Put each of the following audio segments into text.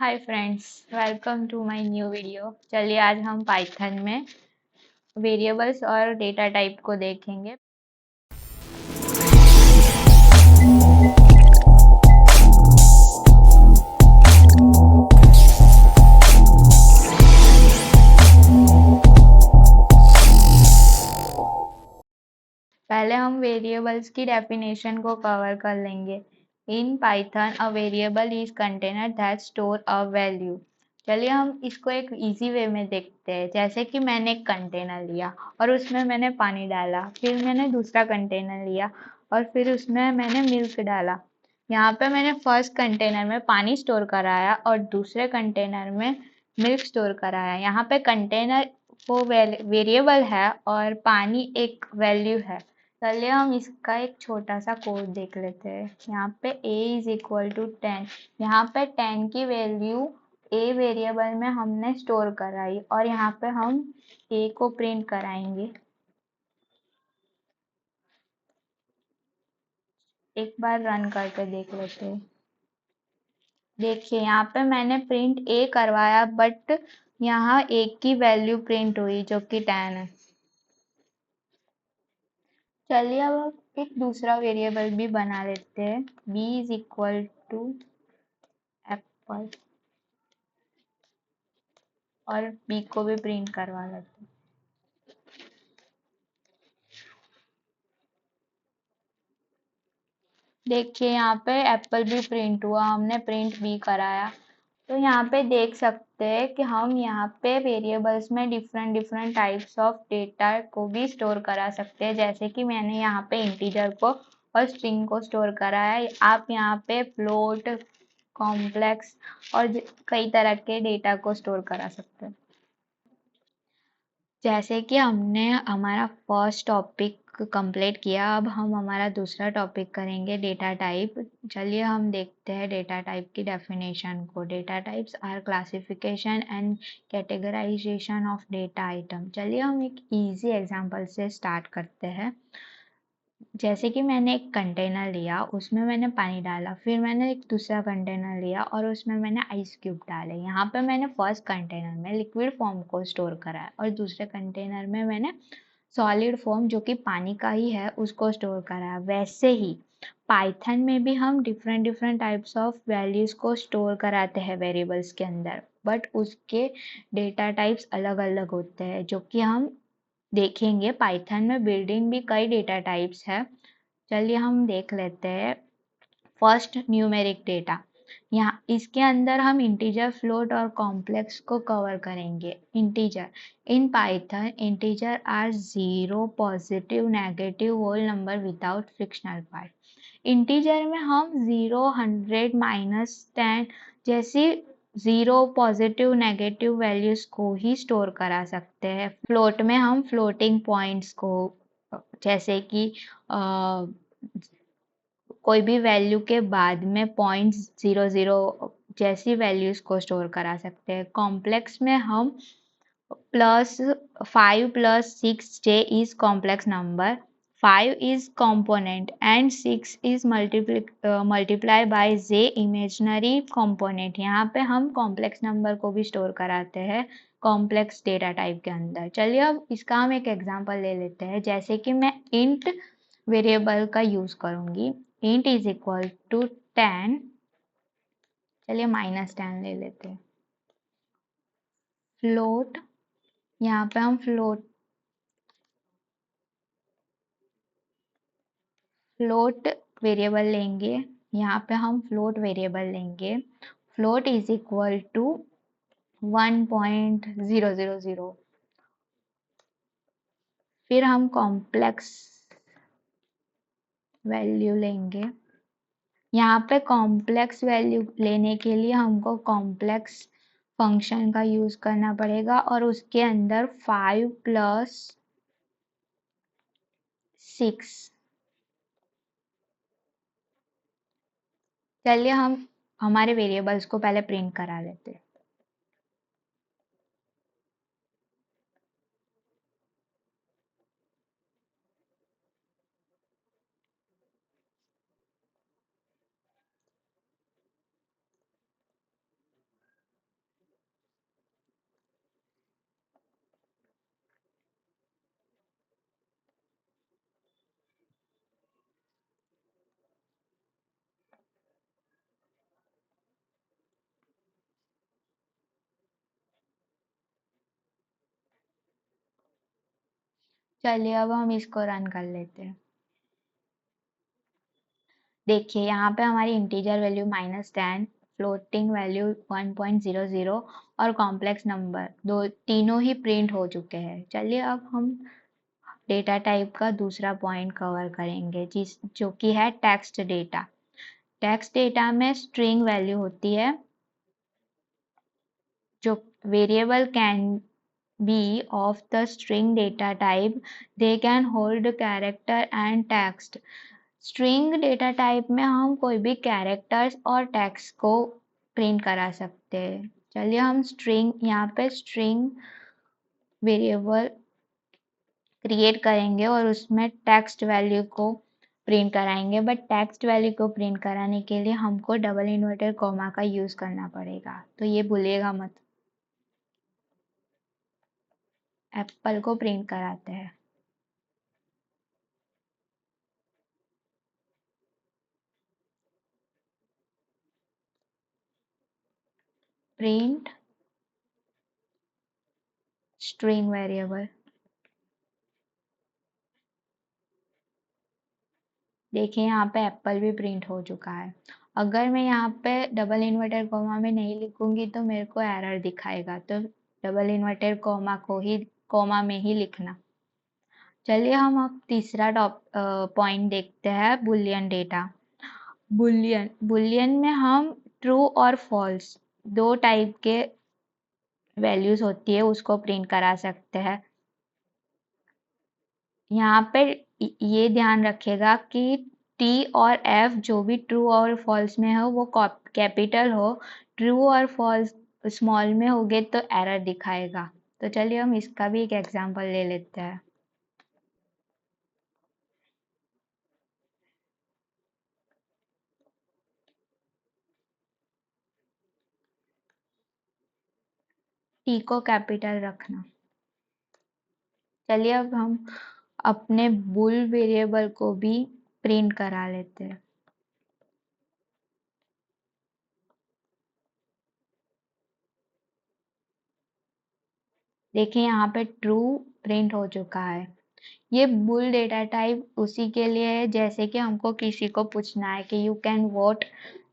Hi friends, welcome to my new video. चलिए आज हम पाइथन में वेरिएबल्स और डेटा टाइप को देखेंगे। पहले हम वेरिएबल्स की डेफिनेशन को कवर कर लेंगे। In Python a variable is container that store a value. चलिए हम इसको एक इजी वे में देखते हैं। जैसे कि मैंने एक कंटेनर लिया और उसमें मैंने पानी डाला, फिर मैंने दूसरा कंटेनर लिया और फिर उसमें मैंने मिल्क डाला। यहाँ पे मैंने फर्स्ट कंटेनर में पानी स्टोर कराया और दूसरे कंटेनर में मिल्क स्टोर कराया। यहाँ पे कंटेनर वो वेरिएबल है और पानी एक वैल्यू है। चलिए हम इसका एक छोटा सा कोड देख लेते हैं। यहाँ पे a इज इक्वल टू 10। यहाँ पे 10 की वैल्यू a वेरिएबल में हमने स्टोर कराई और यहाँ पे हम a को प्रिंट कराएंगे। एक बार रन करके देख लेते हैं। देखिए यहाँ पे मैंने प्रिंट a करवाया बट यहाँ a की वैल्यू प्रिंट हुई जो कि 10 है। चलिए अब एक दूसरा वेरिएबल भी बना लेते हैं। b is equal to apple और b को भी प्रिंट करवा लेते हैं। देखिए यहाँ पे एप्पल भी प्रिंट हुआ, हमने प्रिंट भी कराया। तो यहाँ पे देख सकते हैं कि हम यहाँ पे वेरिएबल्स में different different types of data को भी स्टोर करा सकते हैं। जैसे कि मैंने यहाँ पे इंटीजर को और स्ट्रिंग को स्टोर करा है। आप यहाँ पे फ्लोट, कॉम्प्लेक्स और कई तरह के डेटा को स्टोर करा सकते हैं। जैसे कि हमने हमारा फर्स्ट टॉपिक कंप्लीट किया, अब हम हमारा दूसरा टॉपिक करेंगे डेटा टाइप। चलिए हम देखते हैं डेटा टाइप की डेफिनेशन को। Data types are classification and categorization of data item. चलिए हम एक इजी एग्जांपल से स्टार्ट करते हैं। जैसे कि मैंने एक कंटेनर लिया, उसमें मैंने पानी डाला, फिर मैंने एक दूसरा कंटेनर लिया और उसमें मैंने आइस क्यूब डाले। यहाँ पे मैंने फर्स्ट कंटेनर में लिक्विड फॉर्म को स्टोर करा है और दूसरे कंटेनर में मैंने सॉलिड फॉर्म जो कि पानी का ही है उसको स्टोर करा है। वैसे ही पाइथन में भी हम different different types of values को स्टोर कराते हैं वेरिएबल्स के अंदर, बट उसके डेटा टाइप्स अलग अलग होते हैं जो कि हम देखेंगे। पाइथन में बिल्डिंग भी कई डेटा टाइप्स है। चलिए हम देख लेते हैं। फर्स्ट न्यूमेरिक डेटा, यहाँ इसके अंदर हम इंटीजर, फ्लोट और कॉम्प्लेक्स को कवर करेंगे। Integer, in Python integer are zero, positive, negative, whole number without fractional part. Integer में हम 0, 100, -10 जैसी जीरो, पॉजिटिव, नेगेटिव वैल्यूज को ही स्टोर करा सकते हैं। फ्लोट में हम फ्लोटिंग पॉइंट्स को, जैसे कि कोई भी वैल्यू के बाद में पॉइंट्स 00 जैसी वैल्यूज को स्टोर करा सकते हैं। कॉम्प्लेक्स में हम +5 + 6j is complex number, 5 is component and 6 is multiply by j imaginary component। यहाँ पे हम कॉम्प्लेक्स नंबर को भी स्टोर कराते हैं कॉम्प्लेक्स डेटा टाइप के अंदर। चलिए अब इसका हम एक एग्जांपल ले लेते हैं। जैसे कि मैं इंट वेरिएबल का यूज करूंगी। Int is equal to 10। चलिए -10 ले लेते हैं। फ्लोट, यहाँ पे हम फ्लोट वेरिएबल लेंगे। यहाँ पे हम फ्लोट वेरिएबल लेंगे। Float is equal to 1.000। फिर हम कॉम्प्लेक्स वैल्यू लेंगे। यहाँ पे कॉम्प्लेक्स वैल्यू लेने के लिए हमको कॉम्प्लेक्स फंक्शन का यूज करना पड़ेगा और उसके अंदर 5 + 6। चलिए हम हमारे वेरिएबल्स को पहले प्रिंट करा लेते हैं। चलिए अब हम इसको रन कर लेते हैं। देखिए यहाँ पे हमारी इंटीजर वैल्यू -10, फ्लोटिंग वैल्यू 1.00 और कॉम्प्लेक्स नंबर दो तीनों ही प्रिंट हो चुके हैं। चलिए अब हम डेटा टाइप का दूसरा पॉइंट कवर करेंगे जो कि है टेक्स्ट डेटा। टेक्स्ट डेटा में स्ट्रिंग वैल्यू होती है जो variable can be of the string data type, they can hold character and text. String data type में हम कोई भी कैरेक्टर्स और टेक्स्ट को प्रिंट करा सकते हैं। चलिए हम स्ट्रिंग यहाँ पे स्ट्रिंग वेरिएबल क्रिएट करेंगे और उसमें टेक्स्ट वैल्यू को प्रिंट कराएंगे, बट टेक्स्ट वैल्यू को प्रिंट कराने के लिए हमको डबल इन्वर्टेड कॉमा का यूज करना पड़ेगा, तो ये भूलिएगा मत। एप्पल को प्रिंट कराते हैं। Print string variable. देखिए यहाँ पे एप्पल भी प्रिंट हो चुका है। अगर मैं यहाँ पे डबल इन्वर्टेड कॉमा में नहीं लिखूंगी तो मेरे को एरर दिखाएगा, तो डबल इन्वर्टेड कॉमा में ही लिखना। चलिए हम अब तीसरा पॉइंट देखते हैं, बुलियन डेटा। बुलियन बुलियन में हम ट्रू और फॉल्स दो टाइप के वैल्यूज होती है उसको प्रिंट करा सकते हैं। यहाँ पे ये ध्यान रखेगा कि टी और एफ जो भी ट्रू और फॉल्स में हो वो कैपिटल हो, ट्रू और फॉल्स स्मॉल में होगे तो एरर दिखाएगा। तो चलिए हम इसका भी एक एग्जांपल ले लेते हैं। टी को कैपिटल रखना। चलिए अब हम अपने बुल वेरिएबल को भी प्रिंट करा लेते हैं। देखिए यहाँ पे ट्रू प्रिंट हो चुका है। ये बुल डेटा टाइप उसी के लिए है जैसे कि हमको किसी को पूछना है कि यू कैन वोट,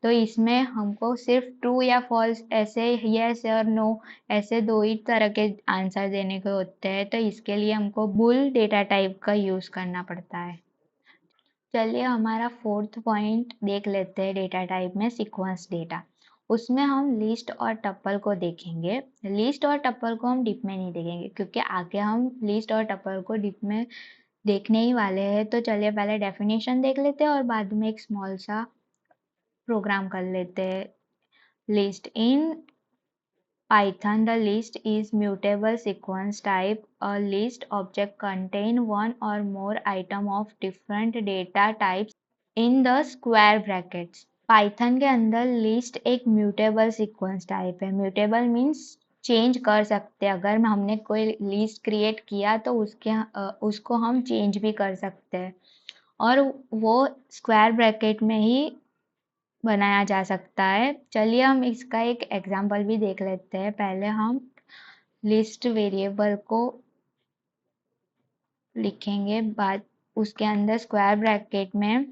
तो इसमें हमको सिर्फ ट्रू या फॉल्स ऐसे यस और नो ऐसे दो ही तरह के आंसर देने के होते हैं, तो इसके लिए हमको बुल डेटा टाइप का यूज करना पड़ता है। चलिए हमारा फोर्थ पॉइंट देख लेते हैं डेटा टाइप में, सीक्वेंस डेटा। उसमें हम लिस्ट और टपल को देखेंगे। लिस्ट और टपल को हम डिप में नहीं देखेंगे क्योंकि आगे हम लिस्ट और टपल को डिप में देखने ही वाले हैं। तो चलिए पहले डेफिनेशन देख लेते हैं और बाद में एक स्मॉल सा प्रोग्राम कर लेते हैं। List in Python, the list is mutable sequence type. A list object contain one or more item of different data types in the square brackets. Python के अंदर लिस्ट एक म्यूटेबल सीक्वेंस टाइप है। Mutable means change कर सकते हैं। अगर हमने कोई लिस्ट क्रिएट किया तो उसको हम चेंज भी कर सकते हैं और वो स्क्वायर ब्रैकेट में ही बनाया जा सकता है। चलिए हम इसका एक एग्जांपल भी देख लेते हैं। पहले हम लिस्ट वेरिएबल को लिखेंगे, बाद उसके अंदर स्क्वायर ब्रैकेट में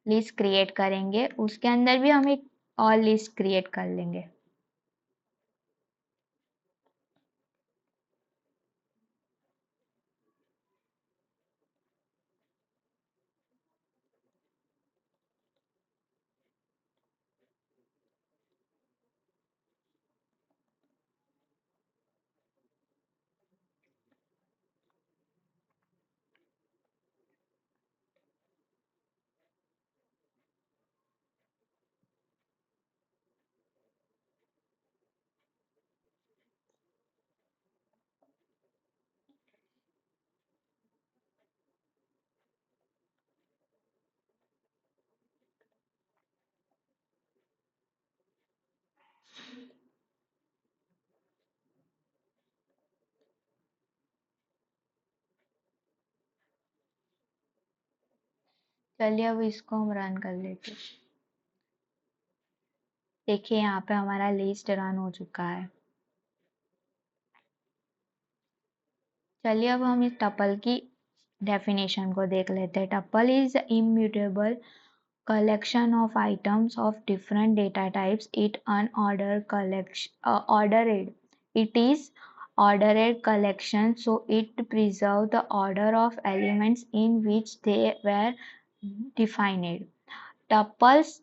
लिस्ट क्रिएट करेंगे, उसके अंदर भी हम एक और लिस्ट क्रिएट कर लेंगे। चलिए अब इसको हम रन कर लेते हैं। देखिए यहाँ पे हमारा लिस्ट रन हो चुका है। चलिए अब हम इस टपल की डेफिनेशन को देख लेते हैं। Tuple is immutable collection of items of different data types. It unordered collection ordered. It is ordered collection, so it preserves the order of elements in which they were defined. Tuples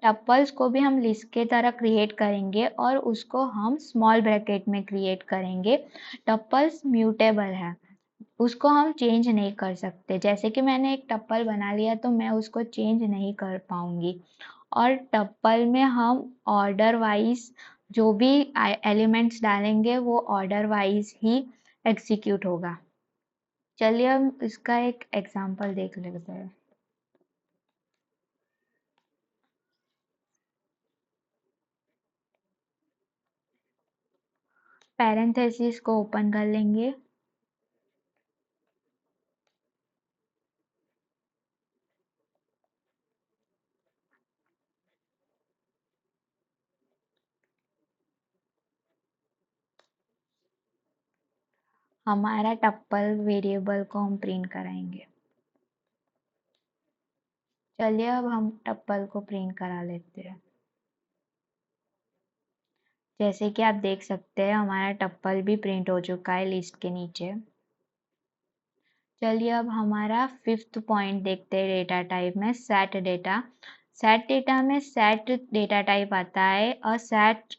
tuples को भी हम list के तरह create करेंगे और उसको हम small bracket में क्रिएट करेंगे। टपल्स म्यूटेबल है, उसको हम चेंज नहीं कर सकते। जैसे कि मैंने एक टप्पल बना लिया तो मैं उसको चेंज नहीं कर पाऊंगी। और टप्पल में हम ऑर्डर वाइज जो भी एलिमेंट्स डालेंगे वो ऑर्डर वाइज ही एग्जीक्यूट होगा। चलिए हम इसका एक एग्जांपल देख लेते हैं। पैरेंथेसिस को ओपन कर लेंगे। हमारा टप्पल वेरिएबल को हम प्रिंट कराएंगे। चलिए अब हम टप्पल को प्रिंट करा लेते हैं। जैसे कि आप देख सकते हैं हमारा टप्पल भी प्रिंट हो चुका है लिस्ट के नीचे। चलिए अब हमारा फिफ्थ पॉइंट देखते हैं डेटा टाइप में, सेट डेटा। सेट डेटा में सेट डेटा टाइप आता है। और सेट,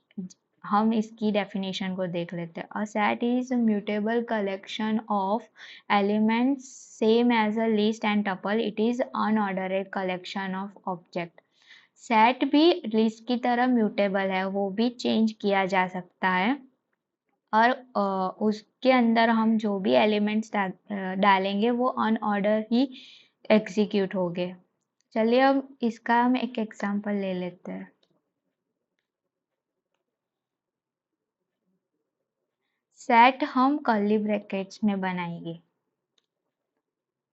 हम इसकी डेफिनेशन को देख लेते हैं। A set is mutable collection of elements same as a list and tuple. It is unordered collection of object. Set भी लिस्ट की तरह म्यूटेबल है, वो भी चेंज किया जा सकता है। और उसके अंदर हम जो भी एलिमेंट्स डालेंगे वो अनऑर्डर ही एग्जीक्यूट होंगे। चलिए अब इसका हम एक एग्जांपल ले लेते हैं। सेट हम कर्ली ब्रैकेट्स में बनाएंगे,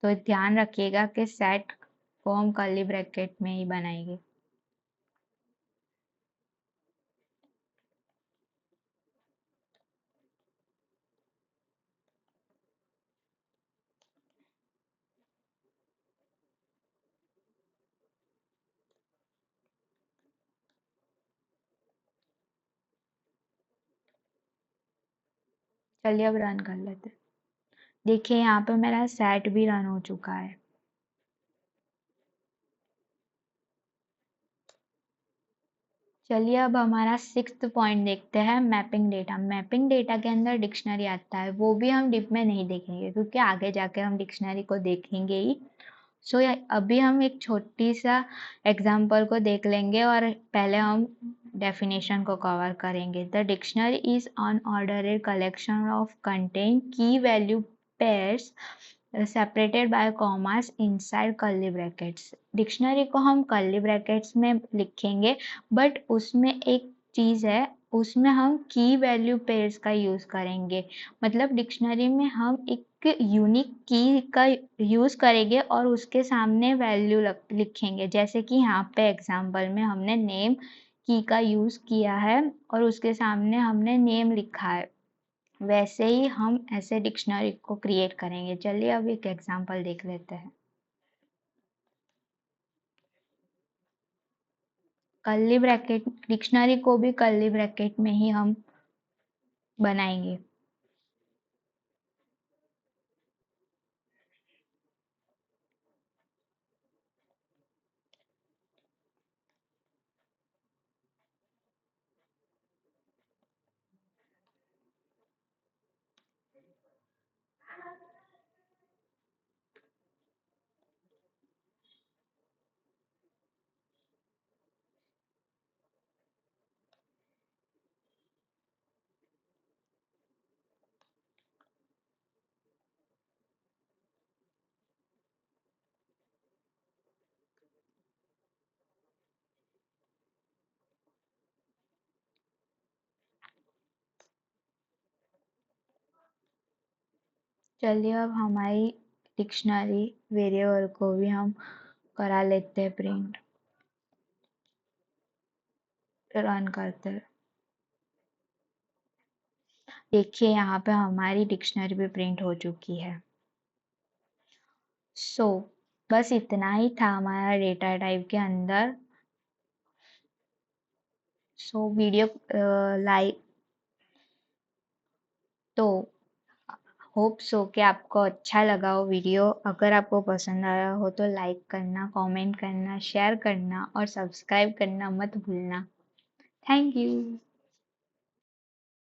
तो ध्यान रखिएगा कि सेट को हम कर्ली ब्रैकेट में ही बनाएंगे। चलिए अब रन कर लेते हैं। देखिए यहाँ पे मेरा सेट भी रन हो चुका है। चलिए अब हमारा सिक्स्थ पॉइंट देखते हैं, मैपिंग डेटा। मैपिंग डेटा के अंदर डिक्शनरी आता है, वो भी हम डिप में नहीं देखेंगे क्योंकि आगे जाके हम डिक्शनरी को देखेंगे ही। सो अभी हम एक छोटी सा एग्जांपल को देख लेंगे और पहले हम डेफिनेशन को कवर करेंगे। The dictionary is unordered collection of content key value pairs separated by commas inside curly brackets. Dictionary को हम कर्ली ब्रैकेट्स में लिखेंगे, बट उसमें एक चीज़ है, उसमें हम की वैल्यू पेयर्स का यूज़ करेंगे। मतलब डिक्शनरी में हम एक यूनिक की का यूज़ करेंगे और उसके सामने वैल्यू लिखेंगे। जैसे कि यहाँ पे एग्जांपल में हमने नेम की का यूज़ किया है और उसके सामने हमने नेम लिखा है, वैसे ही हम ऐसे डिक्शनरी को क्रिएट करेंगे। चलिए अब एक एग्जांपल देख लेते हैं। कर्ली ब्रैकेट, डिक्शनरी को भी कर्ली ब्रैकेट में ही हम बनाएंगे। चलिए अब हमारी डिक्शनरी वेरिएबल को भी हम करा लेते हैं प्रिंट। रन करते हैं। देखिए यहाँ पे हमारी डिक्शनरी भी प्रिंट हो चुकी है। सो बस इतना ही था हमारा डेटा टाइप के अंदर। सो वीडियो लाइक तो होप सो कि आपको अच्छा लगा हो वीडियो। अगर आपको पसंद आया हो तो लाइक करना, कमेंट करना, शेयर करना और सब्सक्राइब करना मत भूलना। Thank you.